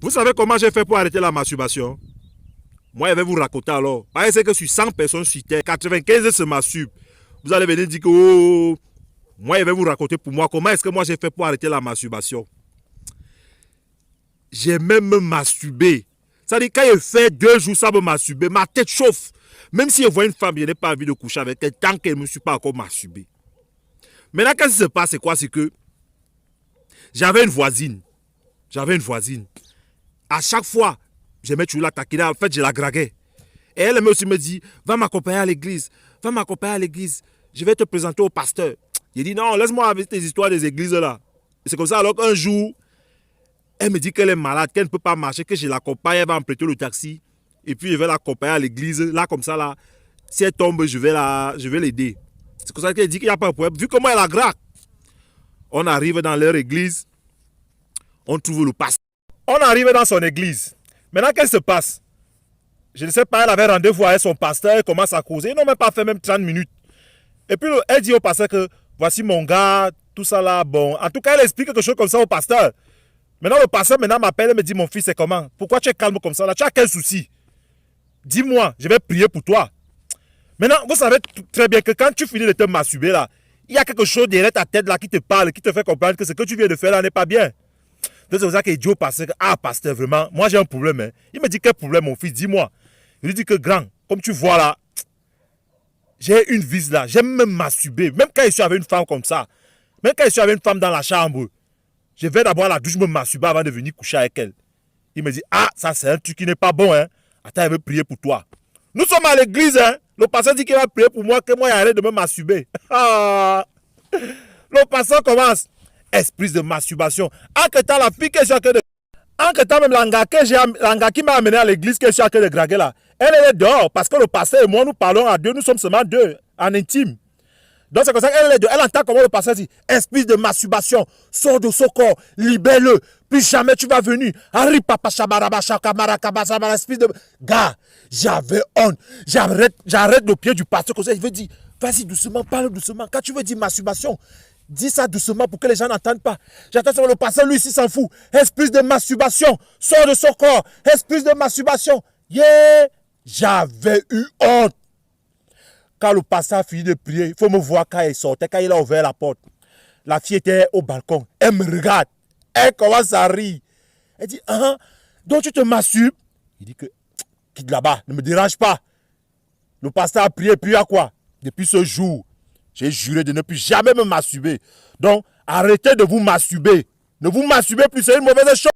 Vous savez comment j'ai fait pour arrêter la masturbation? Moi, je vais vous raconter alors. Parce que sur 100 personnes sur Terre, 95 se masturbent. Vous allez venir dire que oh, moi, je vais vous raconter pour moi comment est-ce que moi j'ai fait pour arrêter la masturbation. J'ai même masturbé. C'est-à-dire quand je fais 2 jours sans me masturber, ma tête chauffe. Même si je vois une femme, je n'ai pas envie de coucher avec elle tant qu'elle ne me suis pas encore masturbé. Maintenant, qu'est-ce qui se passe? C'est quoi? C'est que j'avais une voisine. À chaque fois, je mets toujours la taquiner. En fait, je la draguais. Et elle aussi me dit, va m'accompagner à l'église. Va m'accompagner à l'église. Je vais te présenter au pasteur. J'ai dit, non, laisse-moi avec tes histoires des églises là. Et c'est comme ça, alors qu'un jour, elle me dit qu'elle est malade, qu'elle ne peut pas marcher, que je l'accompagne, elle va emprunter le taxi. Et puis, je vais l'accompagner à l'église. Là, comme ça, là, si elle tombe, je vais l'aider. C'est comme ça qu'elle dit qu'il n'y a pas de problème. Vu comment elle a gratte. On arrive dans leur église. On trouve le pasteur. On arrive dans son église. Maintenant, qu'est-ce qui se passe? Je ne sais pas, elle avait rendez-vous avec son pasteur, elle commence à causer. Ils n'ont même pas fait même 30 minutes. Et puis, elle dit au pasteur que voici mon gars, tout ça là, bon. En tout cas, elle explique quelque chose comme ça au pasteur. Maintenant, le pasteur m'appelle et me dit, mon fils, c'est comment? Pourquoi tu es calme comme ça là? Tu as quel souci? Dis-moi, je vais prier pour toi. Maintenant, vous savez très bien que quand tu finis de te masturber là, il y a quelque chose derrière ta tête là qui te parle, qui te fait comprendre que ce que tu viens de faire là n'est pas bien. C'est pour ça qu'il dit au pasteur que, ah pasteur, vraiment, moi j'ai un problème. Hein. Il me dit, quel problème mon fils? Dis-moi. Je lui dis que grand, comme tu vois là, j'ai une vis là, j'aime me masturber. Même quand je suis avec une femme comme ça, même quand je suis avec une femme dans la chambre, je vais d'abord à la douche me masturber avant de venir coucher avec elle. Il me dit, ah, ça c'est un truc qui n'est pas bon. Hein. Attends, elle veut prier pour toi. Nous sommes à l'église. Hein. Le pasteur dit qu'il va prier pour moi, que moi j'arrête de me masturber. Le pasteur commence. Esprit de masturbation. En que temps, la fille que j'ai de... En que temps, même l'anga qui m'a amené à l'église que je suis en train de draguer là, elle est dehors parce que le pasteur et moi, nous parlons à deux, nous sommes seulement deux, en intime. Donc c'est comme ça qu'elle est dehors. Elle entend comment le pasteur dit, esprit de masturbation, sors de ce corps, libère-le, puis jamais tu vas venir. Harry papa shabaraba shakamara kabasabara, esprit de... Gars, j'avais honte. J'arrête le pied du pasteur comme ça, il veut dire, vas-y doucement, parle doucement. Quand tu veux dire masturbation, dis ça doucement pour que les gens n'entendent pas. J'attends sur le pasteur, lui, s'il s'en fout. Esprit de masturbation, sors de son corps. Esprit de masturbation. Yeah! J'avais eu honte. Quand le pasteur a fini de prier, il faut me voir quand il sortait, quand il a ouvert la porte. La fille était au balcon. Elle me regarde. Elle commence à rire. Elle dit, ah, donc tu te masturbes? Il dit que, quitte là-bas, ne me dérange pas. Le pasteur a prié, puis à quoi? Depuis ce jour, j'ai juré de ne plus jamais me masturber. Donc, arrêtez de vous masturber. Ne vous masturbez plus, c'est une mauvaise chose.